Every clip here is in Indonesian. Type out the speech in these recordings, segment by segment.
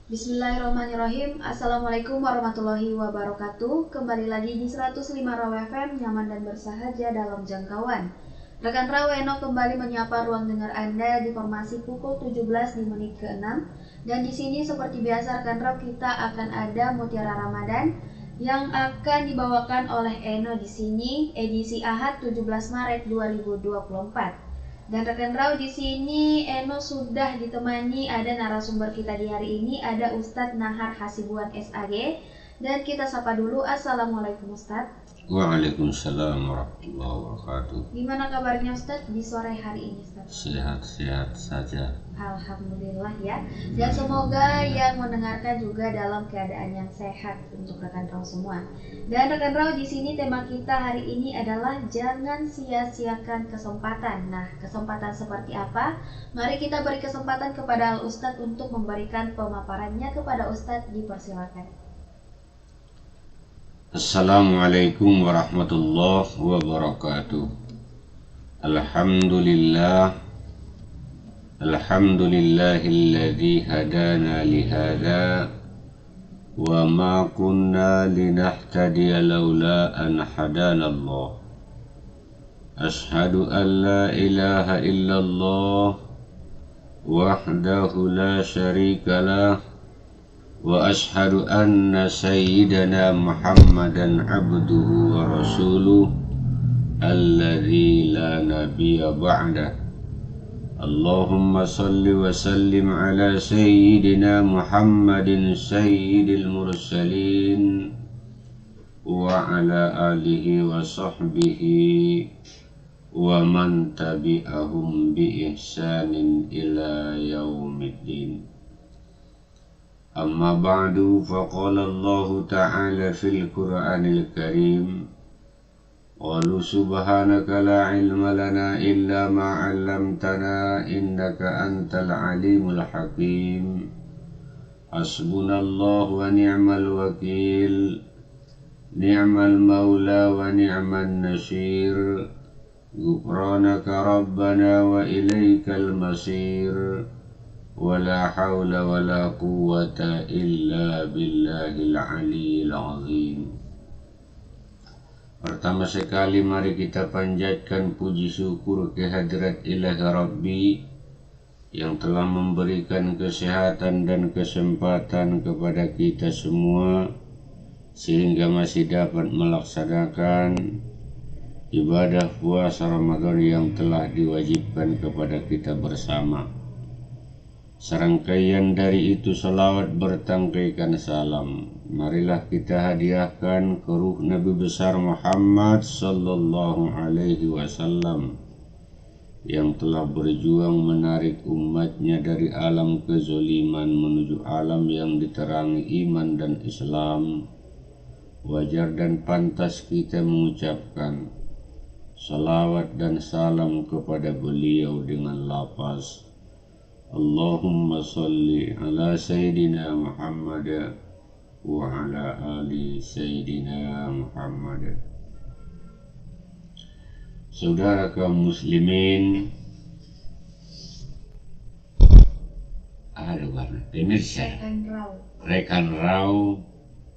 Bismillahirrahmanirrahim. Assalamualaikum warahmatullahi wabarakatuh. Kembali lagi di 105 Raw FM, nyaman dan bersahaja dalam jangkauan. Rekan Raw Eno kembali menyapa ruang dengar Anda di formasi pukul 17 di menit ke-6. Dan di sini seperti biasa rekan Raw, kita akan ada Mutiara Ramadan yang akan dibawakan oleh Eno di sini edisi Ahad 17 Maret 2024. Dan rekan Raw, di sini Eno sudah ditemani ada narasumber kita di hari ini, ada Ustadz Nahar Hasibuan SAG. Dan kita sapa dulu. Assalamualaikum Ustadz. Waalaikumsalam warahmatullahi wabarakatuh. Gimana kabarnya Ustadz di sore hari ini Ustadz? Sehat-sehat saja. Alhamdulillah ya. Dan semoga yang mendengarkan juga dalam keadaan yang sehat untuk rekan Raw semua. Dan rekan Raw, di sini tema kita hari ini adalah jangan sia-siakan kesempatan. Nah, kesempatan seperti apa? Mari kita beri kesempatan kepada Al Ustadz untuk memberikan pemaparannya. Kepada Ustadz, dipersilakan. Assalamualaikum warahmatullahi wabarakatuh. Alhamdulillahilladzi hadana lihada wa ma kunna linahtadiya laula an hadanallah. Ashhadu an la ilaha illallah wahdahu la syarikalah wa ashhadu anna sayyidana Muhammadan abduhu wa rasuluh alladzi la nabiyya ba'dah. Allahumma salli wa sallim ala sayyidina Muhammadin sayyidil mursalin wa ala alihi wa sahbihi wa man tabi'ahum bi ihsanin ila yaumiddin. Amma ba'du, faqala Allah ta'ala fil Qur'anil Karim, qalu subhanaka la ilma lana illa ma 'allamtana innaka antal alimul hakim. Hasbunallahu wa ni'mal wakil, ni'mal maula wa ni'man nasir, ghufranaka rabbana wa ilaikal masir. Wala hawla wala quwwata illa billahil aliyyil azim. Pertama sekali mari kita panjatkan puji syukur kehadirat Ilahi Rabbi yang telah memberikan kesehatan dan kesempatan kepada kita semua sehingga masih dapat melaksanakan ibadah puasa Ramadan yang telah diwajibkan kepada kita bersama. Serangkaian dari itu salawat bertangkaikan salam, marilah kita hadiahkan ke ruh Nabi besar Muhammad sallallahu alaihi wasallam yang telah berjuang menarik umatnya dari alam kezaliman menuju alam yang diterangi iman dan Islam. Wajar dan pantas kita mengucapkan salawat dan salam kepada beliau dengan lafaz Allahumma salli ala Sayyidina Muhammad wa ala ali Sayyidina Muhammad. Saudara kaum muslimin, pemirsa, rekan Raw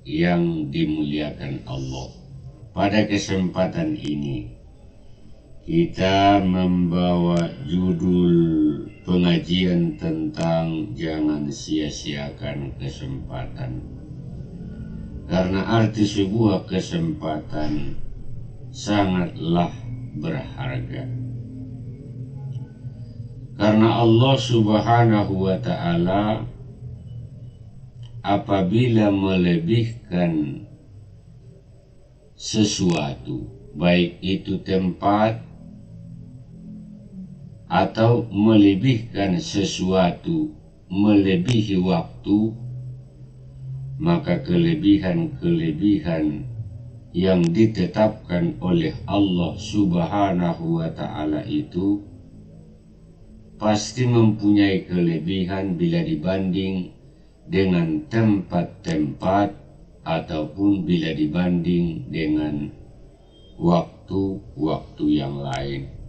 yang dimuliakan Allah. Pada kesempatan ini kita membawa judul pengajian tentang jangan sia-siakan kesempatan. Karena arti sebuah kesempatan sangatlah berharga. Karena Allah Subhanahu wa ta'ala apabila melebihkan sesuatu, baik itu tempat atau melebihkan sesuatu melebihi waktu, maka kelebihan-kelebihan yang ditetapkan oleh Allah Subhanahu wa ta'ala itu pasti mempunyai kelebihan bila dibanding dengan tempat-tempat ataupun bila dibanding dengan waktu-waktu yang lain.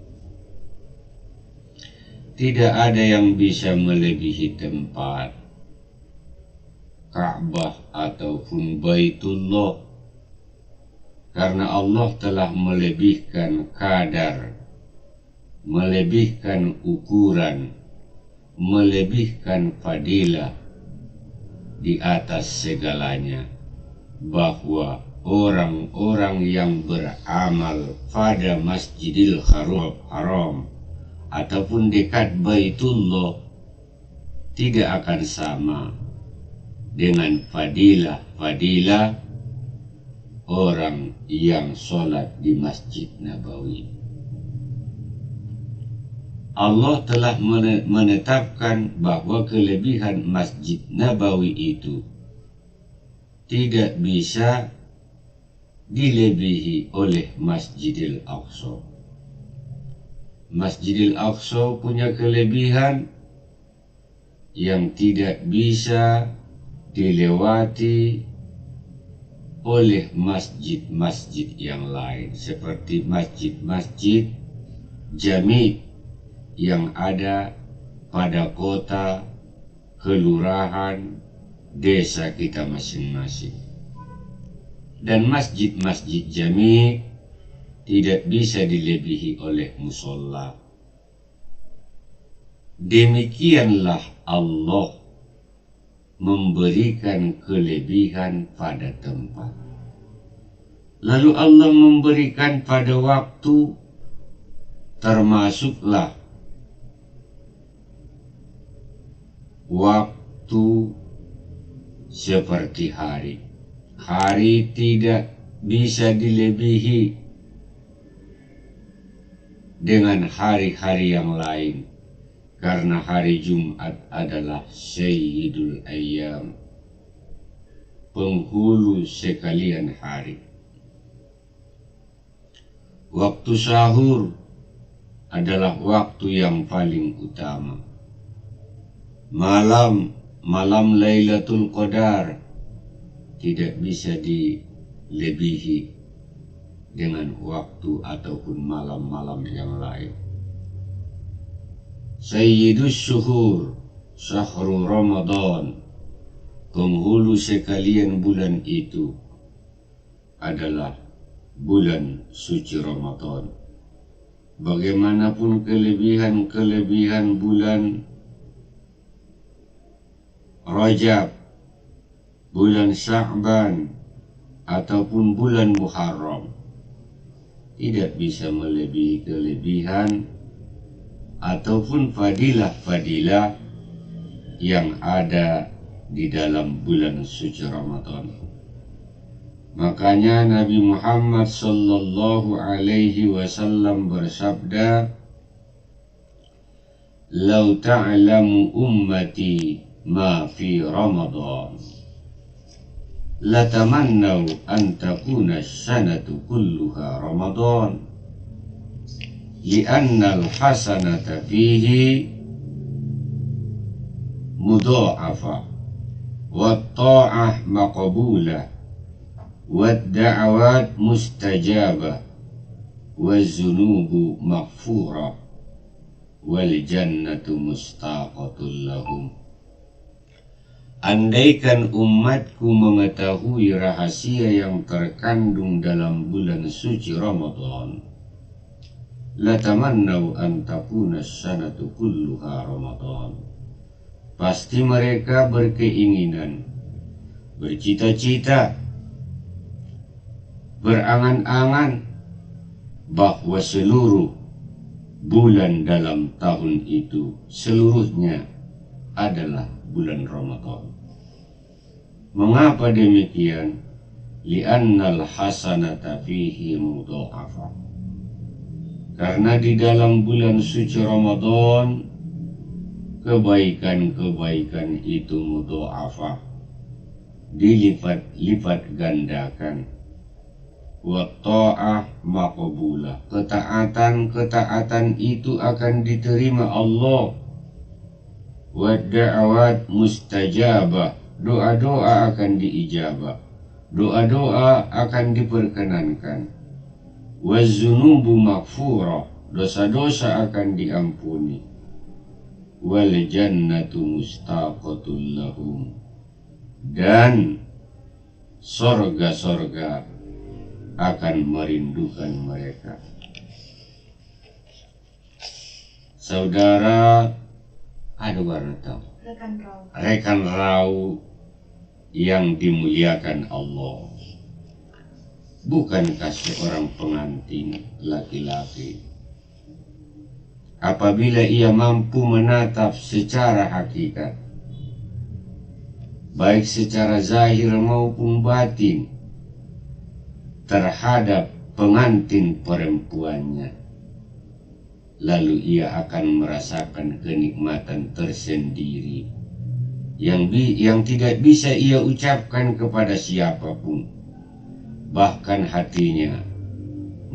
Tidak ada yang bisa melebihi tempat. Ka'bah ataupun Baitullah, karena Allah telah melebihkan kadar, melebihkan ukuran, melebihkan fadilah di atas segalanya, bahwa orang-orang yang beramal pada Masjidil Haram ataupun dekat Baitullah tidak akan sama dengan fadilah orang yang sholat di Masjid Nabawi. Allah telah menetapkan bahwa kelebihan Masjid Nabawi itu tidak bisa dilebihi oleh Masjidil Aqsa. Masjidil Aqsa punya kelebihan yang tidak bisa dilewati oleh masjid-masjid yang lain, seperti masjid-masjid jami' yang ada pada kota, kelurahan, desa kita masing-masing. Dan masjid-masjid jami' tidak bisa dilebihi oleh musola. Demikianlah Allah memberikan kelebihan pada tempat. Lalu Allah memberikan pada waktu, termasuklah waktu seperti hari. Hari tidak bisa dilebihi dengan hari-hari yang lain, karena hari Jumat adalah Sayyidul Ayyam, penghulu sekalian hari. Waktu sahur adalah waktu yang paling utama. Malam Lailatul Qadar tidak bisa dilebihi dengan waktu ataupun malam-malam yang lain. Sayyidus Syuhur, Syahrul Ramadan, penghulu sekalian bulan itu adalah bulan suci Ramadan. Bagaimanapun kelebihan bulan Rajab, bulan Sya'ban, ataupun bulan Muharram, tidak bisa melebihi kelebihan ataupun fadilah-fadilah yang ada di dalam bulan suci Ramadan. Makanya Nabi Muhammad sallallahu alaihi wasallam bersabda, "Lau ta'lamu ummati ma fi Ramadan, latamannau an takuna as-sanatu kulluha Ramadan, li'anna al-hasanata fihi mudha'afa, wat-ta'ah maqbulah, wad-da'awat mustajabah, waz-zunubu maghfurah, wal jannatu mustaqatul lahum." Andaikan umatku mengetahui rahasia yang terkandung dalam bulan suci Ramadan, latamannau an takuna as-sanatu kulluha Ramadan, pasti mereka berkeinginan, bercita-cita, berangan-angan bahwa seluruh bulan dalam tahun itu seluruhnya adalah bulan Ramadan. Mengapa demikian? Li'annal hasanata fihi mudha'afa, karena di dalam bulan suci Ramadan kebaikan-kebaikan itu mudha'afa, dilipat-lipat gandakan. Wa ta'ah maqbulah, ketaatan itu akan diterima Allah. Wa da'awat mustajabah, doa-doa akan diijabah, doa-doa akan diperkenankan. Wa zunubu maghfurah, dosa-dosa akan diampuni. Wal jannatu mustaqatul lahum, dan sorga-sorga akan merindukan mereka. Saudara, ada warna tahu, rekan rau yang dimuliakan Allah. Bukankah seorang pengantin laki-laki, apabila ia mampu menatap secara hakikat, baik secara zahir maupun batin, terhadap pengantin perempuannya, lalu ia akan merasakan kenikmatan tersendiri yang tidak bisa ia ucapkan kepada siapapun. Bahkan hatinya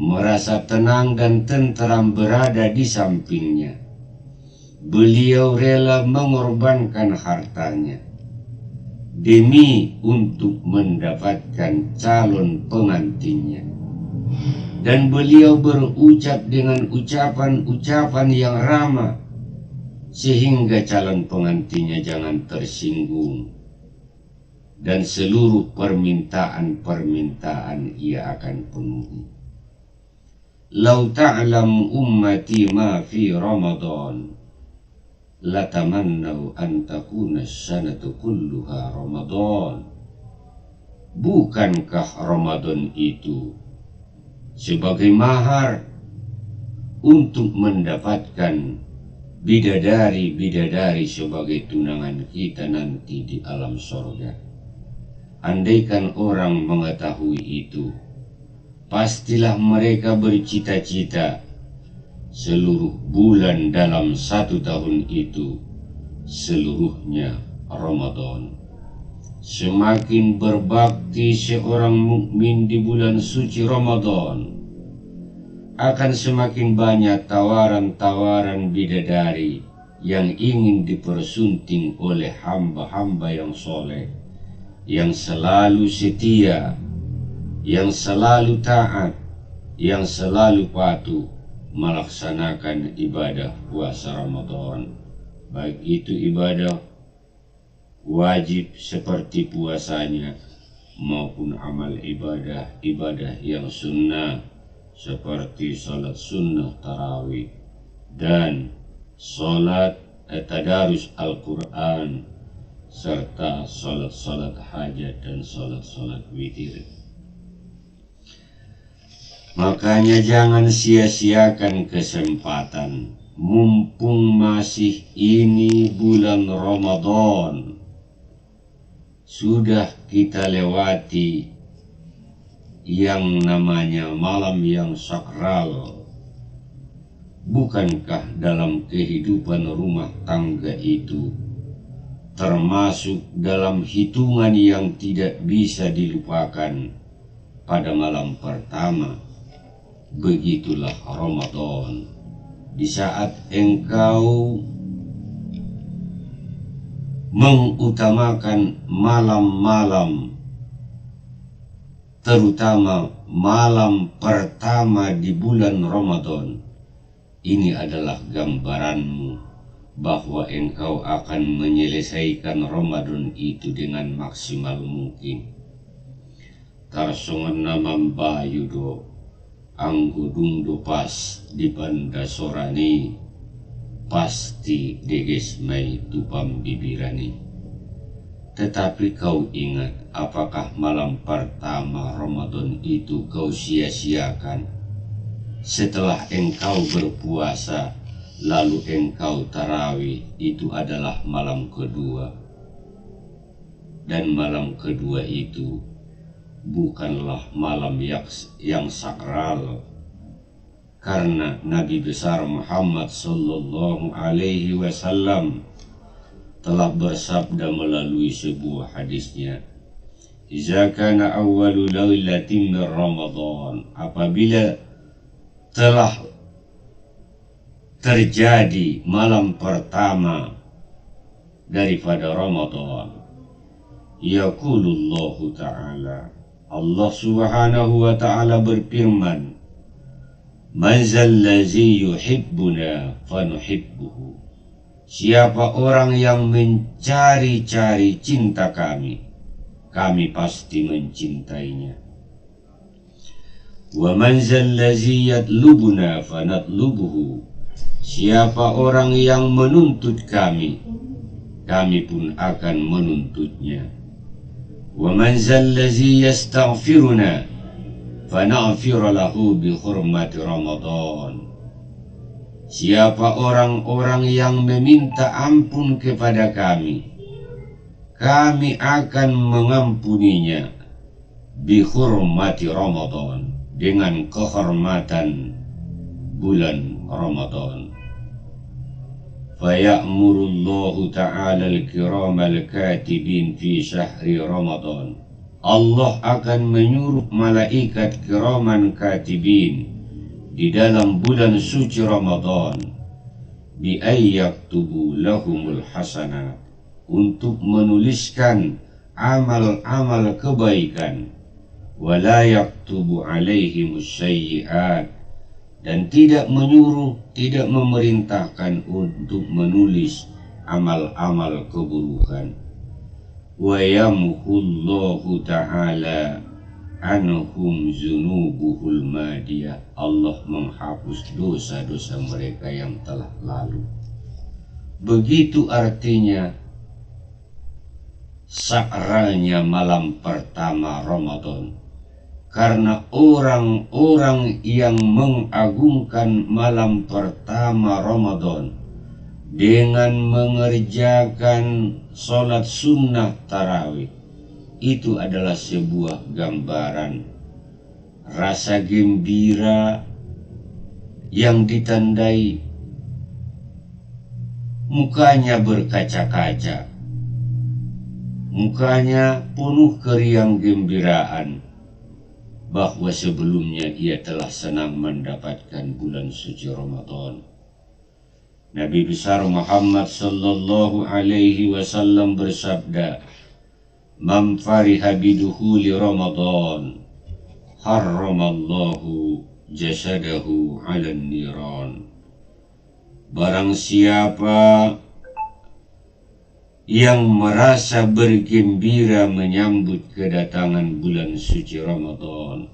merasa tenang dan tentram berada di sampingnya. Beliau rela mengorbankan hartanya demi untuk mendapatkan calon pengantinnya. Dan beliau berucap dengan ucapan-ucapan yang ramah sehingga calon pengantinnya jangan tersinggung. Dan seluruh permintaan-permintaan ia akan penuhi. Lau ta'lam ummati ma fi Ramadan latamannau an takuna sanatu kulluha Ramadan. Bukankah Ramadan itu sebagai mahar untuk mendapatkan bidadari-bidadari sebagai tunangan kita nanti di alam sorga? Andaikan orang mengetahui itu, pastilah mereka bercita-cita seluruh bulan dalam 1 tahun itu seluruhnya Ramadan. Semakin berbakti seorang mukmin di bulan suci Ramadan, akan semakin banyak tawaran-tawaran bidadari yang ingin dipersunting oleh hamba-hamba yang soleh, yang selalu setia, yang selalu taat, yang selalu patuh melaksanakan ibadah puasa Ramadan, baik itu ibadah wajib seperti puasanya maupun amal ibadah yang sunnah seperti salat sunnah tarawih dan salat tadarus Al-Quran serta salat hajat dan salat witir. Makanya jangan sia-siakan kesempatan, mumpung masih ini bulan Ramadan. Sudah kita lewati yang namanya malam yang sakral. Bukankah dalam kehidupan rumah tangga itu termasuk dalam hitungan yang tidak bisa dilupakan pada malam pertama? Begitulah Ramadan, di saat engkau mengutamakan malam-malam, terutama malam pertama di bulan Ramadan. Ini adalah gambaranmu bahwa engkau akan menyelesaikan Ramadan itu dengan maksimal mungkin. Tarsongan namam bayudo anggudung do pas di banda sorani pasti degesmai tupam bibirani. Tetapi kau ingat, apakah malam pertama Ramadan itu kau sia-siakan setelah engkau berpuasa lalu engkau tarawih? Itu adalah malam kedua, dan malam kedua itu bukanlah malam yang sakral, karena Nabi besar Muhammad sallallahu alaihi wasallam telah bersabda melalui sebuah hadisnya, "Iza kana awwalu lailatin min Ramadan," apabila telah terjadi malam pertama daripada Ramadan, yaqulullahu ta'ala, Allah subhanahu wa ta'ala berfirman, "Man zallazi yuhibbuna fanuhibbuhu." Siapa orang yang mencari-cari cinta kami, kami pasti mencintainya. Wa man zallazi yatlubuna fanatlubuhu. Siapa orang yang menuntut kami, kami pun akan menuntutnya. Wa man zallazi yastaghfiruna fanaghfir lahu bi hurmati Ramadan. Siapa orang-orang yang meminta ampun kepada kami, kami akan mengampuninya bi hurmati Ramadan, dengan kehormatan bulan Ramadan. Faya'murullahu ta'ala al-kiramal katibin fi syahri Ramadan. Allah akan menyuruh malaikat kiraman katibin di dalam bulan suci Ramadan bi ayyaktubu lahumul hasanat, untuk menuliskan amal-amal kebaikan, wala yaktubu alaihimus sayyi'at, dan tidak menyuruh, tidak memerintahkan untuk menulis amal-amal keburukan. Wa yamhullahu ta'ala anhum zunubuhul madiyah. Allah menghapus dosa-dosa mereka yang telah lalu. Begitu artinya sakralnya malam pertama Ramadan. Karena orang-orang yang mengagungkan malam pertama Ramadan dengan mengerjakan sholat sunnah tarawih, itu adalah sebuah gambaran rasa gembira yang ditandai mukanya berkaca-kaca, mukanya penuh keriang gembiraan, bahwa sebelumnya ia telah senang mendapatkan bulan suci Ramadan. Nabi besar Muhammad sallallahu alaihi wasallam bersabda, "Man fariha bidukhuli Ramadan, harramallahu jasadahu 'alan niran." Barang siapa yang merasa bergembira menyambut kedatangan bulan suci Ramadan,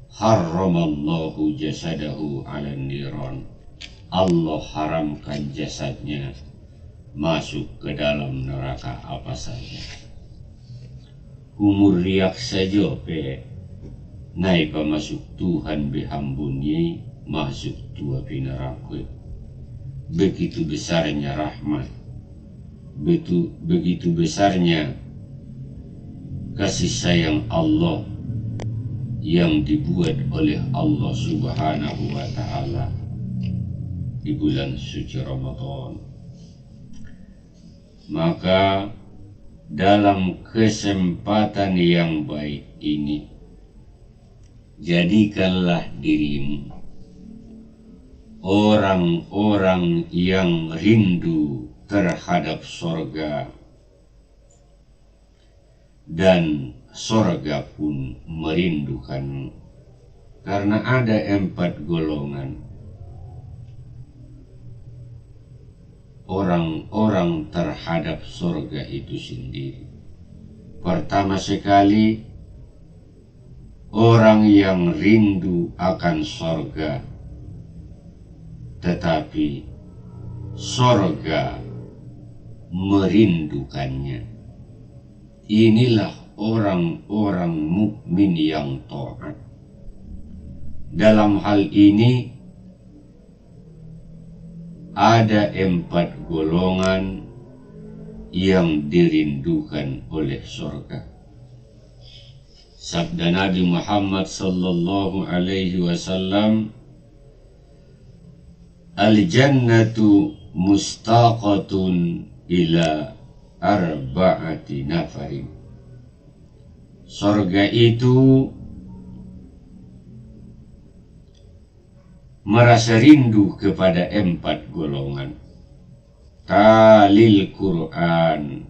harramallahu jasadahu 'alan niran. Allah haramkan jasadnya masuk ke dalam neraka apa saja. Umur riak saja pe naik masuk Tuhan behambunyi masuk tua pinaraka. Begitu besarnya rahmat, begitu besarnya kasih sayang Allah yang dibuat oleh Allah Subhanahu wa ta'ala di bulan suci Ramadan. Maka dalam kesempatan yang baik ini, jadikanlah dirimu orang-orang yang rindu terhadap sorga, dan sorga pun merindukanmu. Karena ada 4 golongan orang-orang terhadap sorga itu sendiri. Pertama sekali, orang yang rindu akan sorga, tetapi sorga merindukannya. Inilah orang-orang mukmin yang taat. Dalam hal ini ada 4 golongan yang dirindukan oleh surga. Sabda Nabi Muhammad sallallahu alaihi wasallam, "Al-jannatu mustaqatun ila arba'ati nafarin." Surga itu merasa rindu kepada 4 golongan. Talil Quran,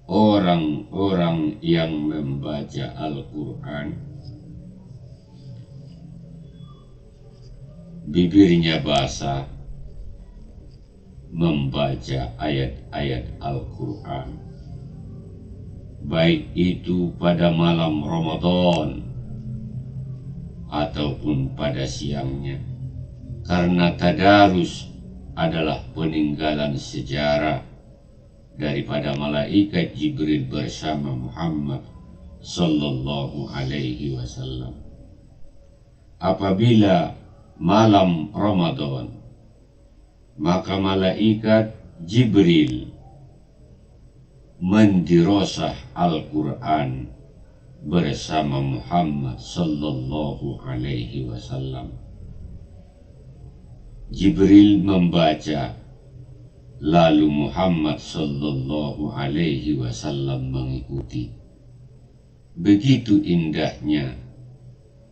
orang-orang yang membaca Al-Quran, bibirnya basah membaca ayat-ayat Al-Quran, baik itu pada malam Ramadan ataupun pada siangnya, karena tadarus adalah peninggalan sejarah daripada malaikat Jibril bersama Muhammad sallallahu alaihi wasallam. Apabila malam Ramadan, maka malaikat Jibril mendirosah Al-Quran bersama Muhammad sallallahu alaihi wasallam. Jibril membaca, lalu Muhammad sallallahu alaihi wasallam mengikuti. Begitu indahnya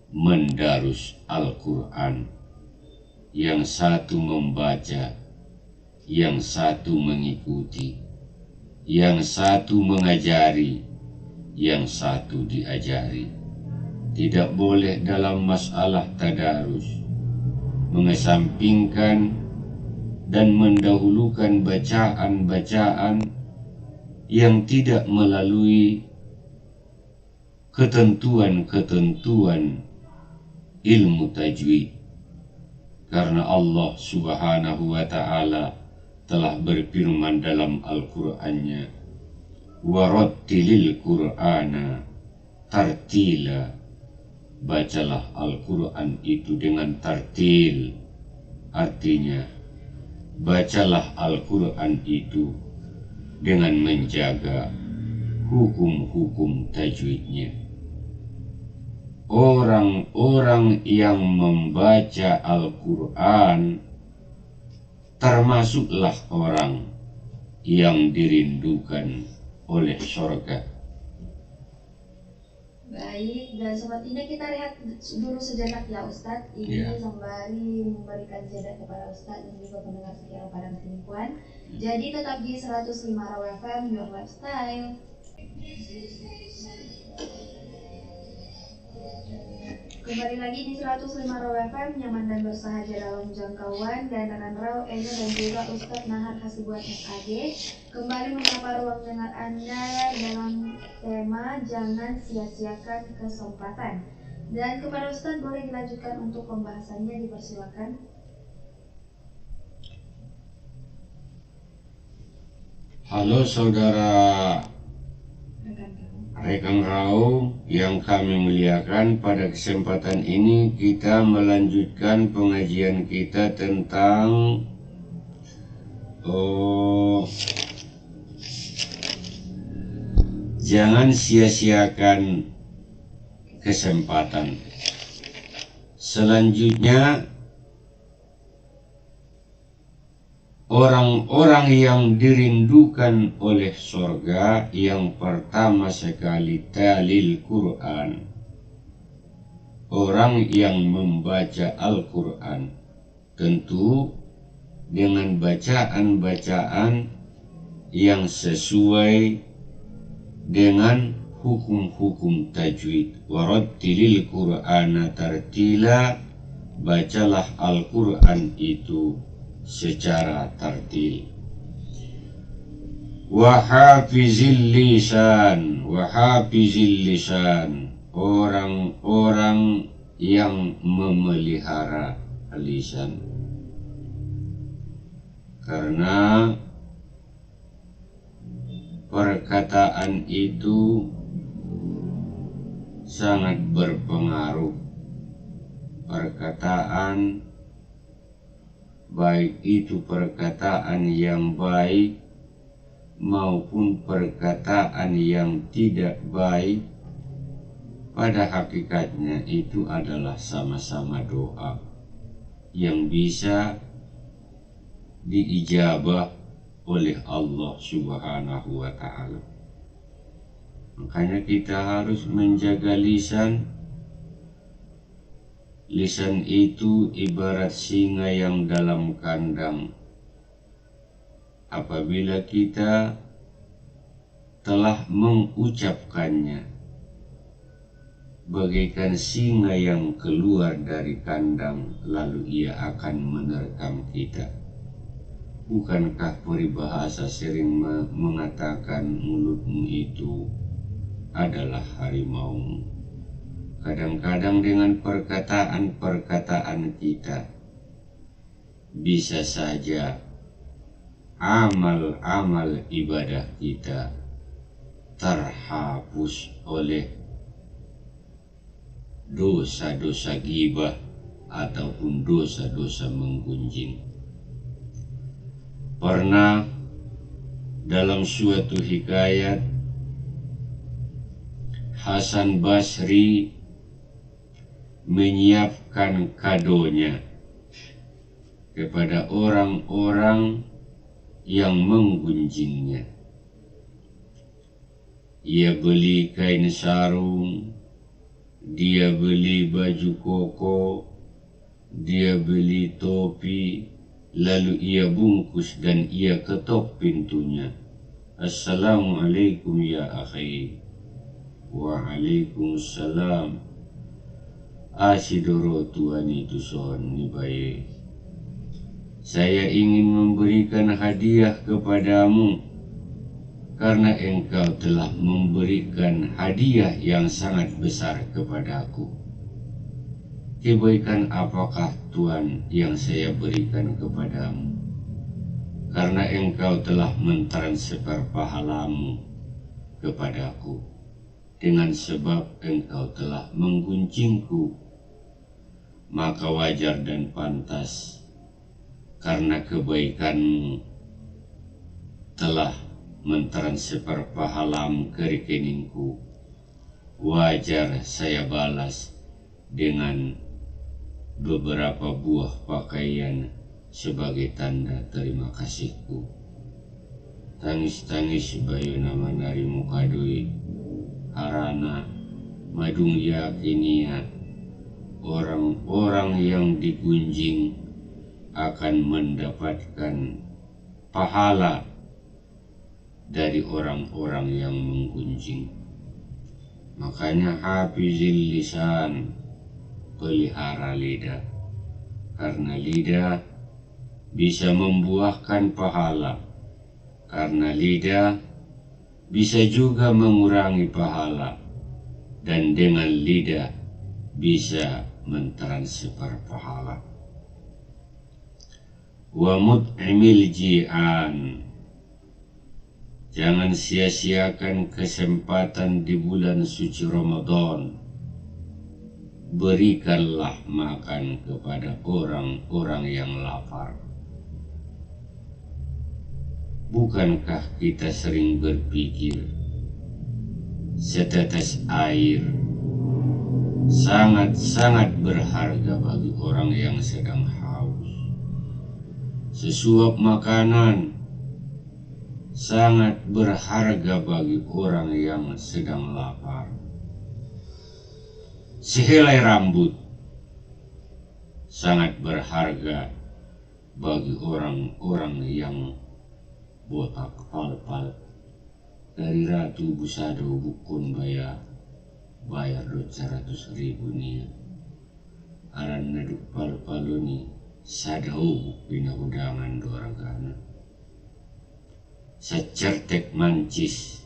mendarus Al-Quran, yang satu membaca, yang satu mengikuti, yang satu mengajari, yang satu diajari. Tidak boleh dalam masalah tadarus mengesampingkan dan mendahulukan bacaan-bacaan yang tidak melalui ketentuan-ketentuan ilmu tajwid, karena Allah subhanahu wa ta'ala telah berfirman dalam Al-Qur'annya, warattilil Qur'ana tartila, bacalah Al-Quran itu dengan tartil, artinya bacalah Al-Quran itu dengan menjaga hukum-hukum tajwidnya. Orang-orang yang membaca Al-Quran termasuklah orang yang dirindukan oleh surga. Baik, dan sobat Indah, kita lihat dulu sejenak ya Ustadz. Ini sembari memberikan jeda kepada Ustadz dan juga pendengar setia pada Penipuan. Jadi tetap di 105 Raw FM, Your Lifestyle. Kembali lagi di 105 Raw FM, nyaman dan bersahaja dalam jangkauan. Dan rekan Raw, Eno dan juga Ustadz Nahar Hasibuan SAG kembali menyapa ruang dengar Anda dalam tema Jangan Sia-siakan Kesempatan. Dan kepada Ustadz boleh dilanjutkan untuk pembahasannya, dipersilakan. Halo saudara rekan Rau yang kami muliakan, pada kesempatan ini kita melanjutkan pengajian kita tentang jangan sia-siakan kesempatan. Selanjutnya, orang-orang yang dirindukan oleh surga, yang pertama sekali talil Quran, orang yang membaca Al-Quran, tentu dengan bacaan-bacaan yang sesuai dengan hukum-hukum tajwid. Warattilil Qur'ana tartila, bacalah Al-Quran itu secara tartil. Wahafizil lisan, wahafizil lisan, orang-orang yang memelihara lisan, karena perkataan itu sangat berpengaruh. Perkataan, baik itu perkataan yang baik maupun perkataan yang tidak baik, pada hakikatnya itu adalah sama-sama doa yang bisa diijabah oleh Allah subhanahu wa ta'ala. Makanya kita harus menjaga lisan. Lisan itu ibarat singa yang dalam kandang. Apabila kita telah mengucapkannya, bagaikan singa yang keluar dari kandang, lalu ia akan menerkam kita. Bukankah peribahasa sering mengatakan mulutmu itu adalah harimaumu. Kadang-kadang dengan perkataan-perkataan kita bisa saja amal-amal ibadah kita terhapus oleh dosa-dosa ghibah ataupun dosa-dosa menggunjing. Pernah dalam suatu hikayat, Hasan Basri menyiapkan kadonya kepada orang-orang yang menggunjingnya. Ia beli kain sarung, dia beli baju koko, dia beli topi, lalu ia bungkus dan ia ketok pintunya. Assalamualaikum ya akhi. Waalaikumsalam. Asidoro Tuhan itu sohon ni baye. Saya ingin memberikan hadiah kepadamu karena engkau telah memberikan hadiah yang sangat besar kepadaku. Kebaikan apakah Tuhan yang saya berikan kepadamu? Karena engkau telah mentransfer pahalamu kepadaku dengan sebab engkau telah menggunjingku. Maka wajar dan pantas karena kebaikanmu telah mentransfer pahalamu ke rekeningku. Wajar saya balas dengan beberapa buah pakaian sebagai tanda terima kasihku. Tangis-tangis bayu nama nari mukadui harana madung yakinia. Orang-orang yang digunjing akan mendapatkan pahala dari orang-orang yang menggunjing. Makanya hafizil lisan, pelihara lidah, karena lidah bisa membuahkan pahala, karena lidah bisa juga mengurangi pahala, dan dengan lidah bisa mentransfer pahala. Wa mut'imil ji'an, jangan sia-siakan kesempatan di bulan suci Ramadan. Berikanlah makan kepada orang-orang yang lapar. Bukankah kita sering berpikir setetes air sangat-sangat berharga bagi orang yang sedang haus. Sesuap makanan sangat berharga bagi orang yang sedang lapar. Sehelai rambut sangat berharga bagi orang-orang yang botak pal-pal. Dari Ratu Busado bukun bayar 200.000 nia. Aran naduk pal-palu ni sadau pinahudangan doragana. Secertek mancis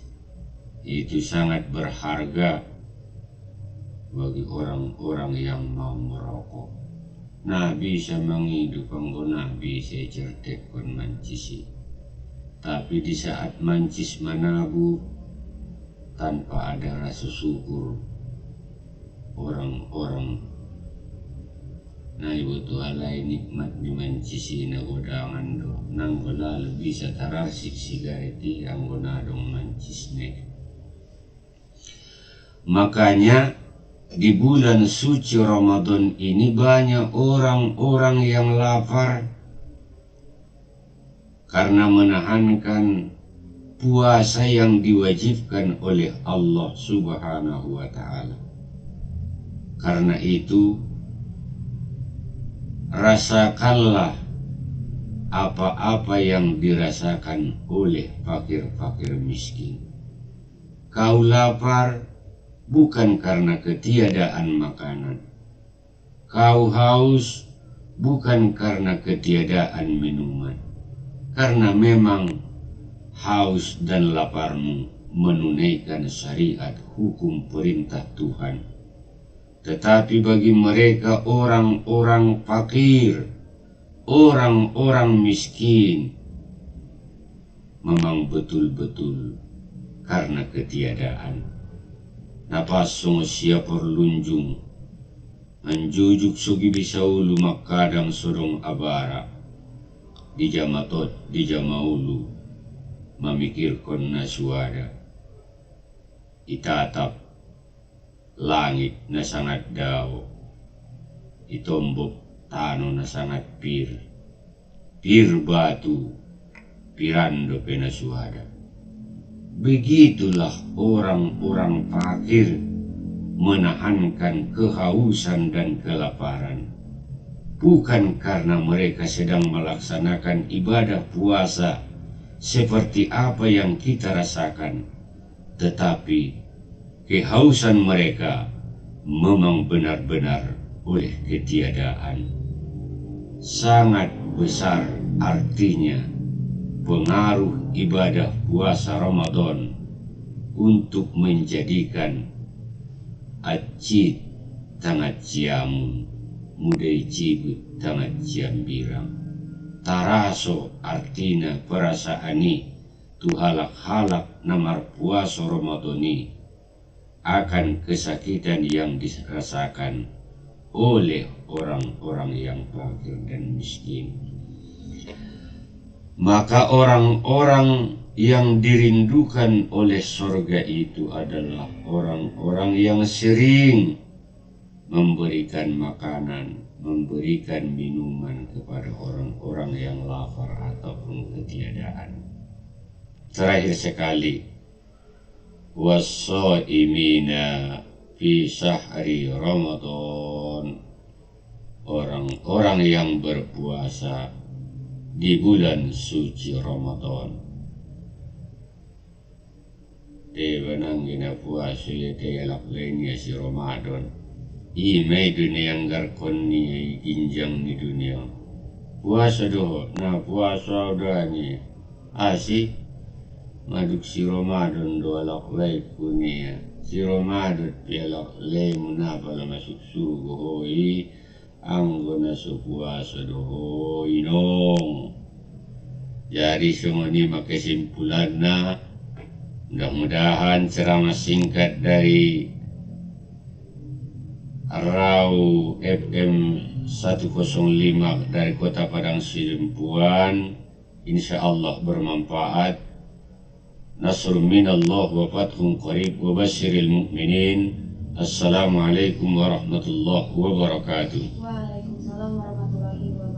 itu sangat berharga bagi orang-orang yang mau merokok. Nabi bisa menghidup anggo nabi secertek kon mancisi. Tapi di saat mancis manabu tanpa ada rasa syukur orang-orang na ibu tu alai nikmat di mancisi na godangan do nang lalu bisa tararsik sigareti ang gonadong mancis ne. Makanya di bulan suci Ramadan ini banyak orang-orang yang lapar karena menahankan puasa yang diwajibkan oleh Allah Subhanahu wa Ta'ala. Karena itu, rasakanlah apa-apa yang dirasakan oleh fakir-fakir miskin. Kau lapar bukan karena ketiadaan makanan. Kau haus bukan karena ketiadaan minuman. Karena memang haus dan laparmu menunaikan syariat hukum perintah Tuhan. Tetapi bagi mereka orang-orang fakir, orang-orang miskin, memang betul-betul karena ketiadaan. Napasong siya perlunjung, menjujuk sugi bisaulu makadang sodong abara, di jamatot di jamaulu, memikirkan nasuada. Itatap langit na sangat daw, itombok tano na sangat pir batu, pirando penasuada. Begitulah orang-orang fakir menahankan kehausan dan kelaparan, bukan karena mereka sedang melaksanakan ibadah puasa seperti apa yang kita rasakan, tetapi kehausan mereka memang benar-benar oleh ketiadaan. Sangat besar artinya pengaruh ibadah puasa Ramadan untuk menjadikan acit tangat jamun, mudai cibut tangat jambirang. Taraso artina perasaani tu halak-halak namar puasa Ramadani akan kesakitan yang dirasakan oleh orang-orang yang fakir dan miskin. Maka orang-orang yang dirindukan oleh surga itu adalah orang-orang yang sering memberikan makanan, memberikan minuman kepada orang-orang yang lapar ataupun ketiadaan. Terakhir sekali, was-shaimina fi syahri Ramadan, orang-orang yang berpuasa di bulan suci Ramadan. Dewa nanggina puasa ya teyalak lainnya si Ramadan. Imay dunia yang garkon ni ginjang ni dunia. Puasa doh, na puasa udah ni asi maduk si Ramadan do alak lay kunia. Si Ramadan pialak lay muna pala masuk surga hoi. Anggo na so puasa do hoi nong. Jadi semua ni kesimpulan na mudah-mudahan ceramah singkat dari Rau FM 105 dari Kota Padang Sidempuan insya Allah bermanfaat. Nasrun minallah wa fathun qarib wa basyiril mu'minin. Assalamualaikum warahmatullahi wabarakatuh. Waalaikumsalam warahmatullahi wabarakatuh.